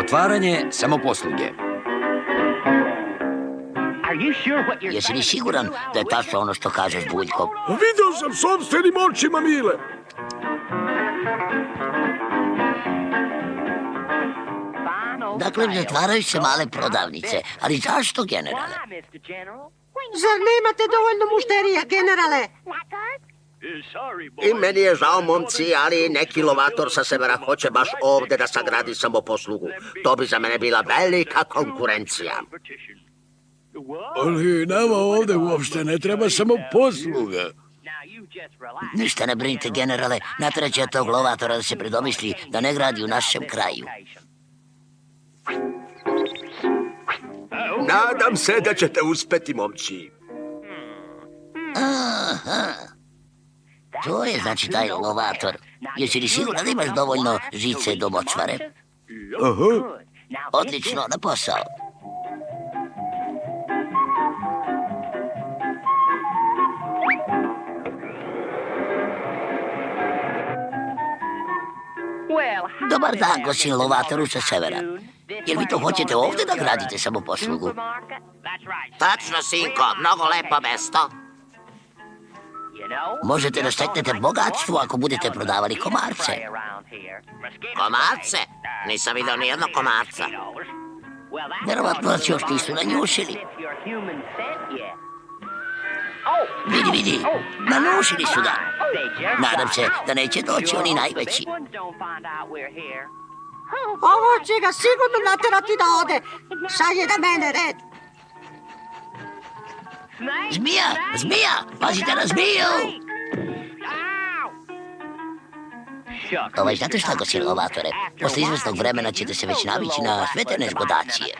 Otvaranje samoposluge. Jesi li siguran da je tačno ono što kažeš, Buljko? Vidio sam sopstvenim očima, Mile. Dakle, zatvaraju se male prodavnice. Ali zašto, generale? Zar nemate dovoljno mušterija, generale? I meni je žao, momci, ali neki lovator sa severa hoće baš ovde da sagradi samoposlugu. To bi za mene bila velika konkurencija. Ali nama ovde uopšte ne treba samoposluga. Ništa ne brinite, generale. Natrat će tog lovatora da se predomisli da ne gradi u našem kraju. Nadam se da ćete uspeti, momci. Aha. To je znači taj lovator. Jesi li siguran da imaš dovoljno žice do močvare? Aha. Odlično, na posao. Dobar dan, gosin lovatoru sa severa. Jel vi to hoćete ovde da gradite samoposlugu? Tačno, sinko, mnogo lepo mesto. Možete da steknete bogatstvo ako budete prodavali komarce. Komarce? Nisam vidio nijedno komarca. Verovatno vas još nisu nanjušili. Vidi, nanjušili su ga. Nadam se da neće doći oni najveći. Ovo će ga sigurno naterati da ode. Sad je da mene red. Zmija, pazite na zmiju! Znate šta, gosin lovatore? Posle izvesnog vremena ćete se već navići na sve te nezgodacije.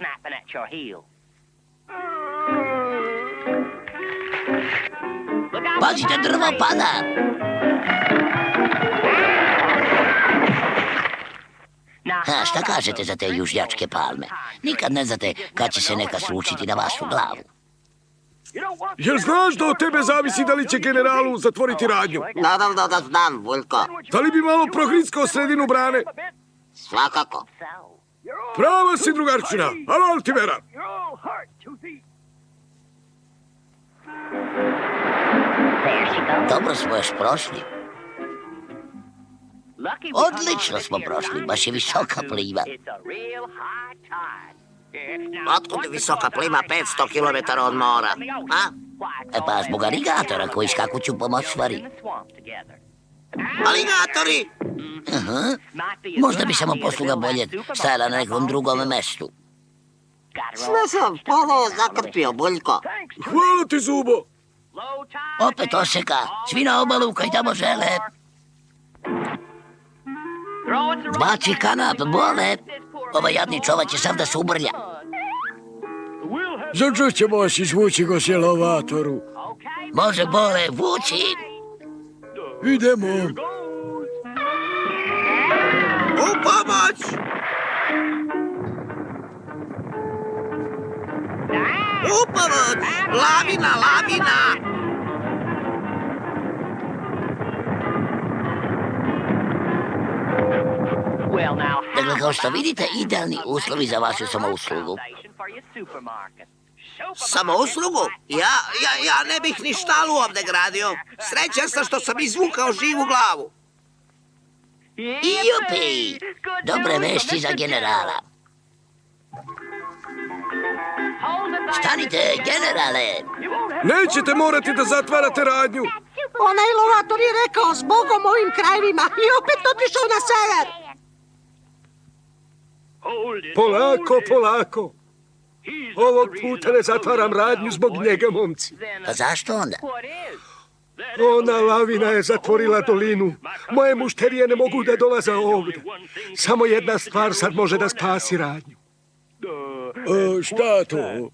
Pazite, drvo pada! Šta kažete za te južnjačke palme? Nikad ne znate kad će se neka sručiti na vašu glavu. Jel znaš da od tebe zavisi da li će generalu zatvoriti radnju? Naravno da znam, Vuljko. Da li bi malo prohrickao sredinu brane? Svakako. Prava si, drugarčina, ali ti vera. Dobro smo još prošli. Odlično smo prošli, baš je visoka pliva. Otkud visoka plima 500 km od mora? A? Pa zbog aligatora koji skakuću po močvari. Aligatori? Možda bi samoposluga bolje stajala na nekom drugom mestu. Sve sam ponovo zakrpio, Buljko. Hvala ti, Zubo. Opet oseka, svi na obalu koji tamo žele. Baci kanap, bole. Ovaj jadni čova će sav da se ubrlja. Za ćemo vas izvući, gosin lovatoru. Može, bole, vuči. Idemo. U pomoć! U pomoć! Lavina! Dakle, kao što vidite, idealni uslovi za vašu samouslugu. Samouslugu? Ja ne bih ni štalu ovde gradio. Srećan sam što sam izvukao živu glavu. Jupi! Dobre vesti za generala. Stanite, generale! Nećete morati da zatvarate radnju. Onaj lovator je rekao zbogom ovim krajevima i opet otišao na sever. Polako. Ovog puta ne zatvaram radnju zbog njega, momci. Pa zašto onda? Ona lavina je zatvorila dolinu. Moje mušterije ne mogu da dolaze ovde. Samo jedna stvar sad može da spasi radnju. Šta to?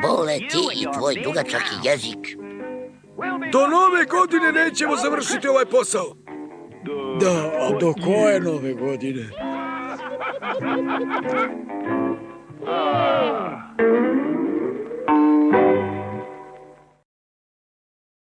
Bole, ti i tvoj dugačaki jezik. Do nove godine nećemo završiti ovaj posao. Da, a do koje nove godine?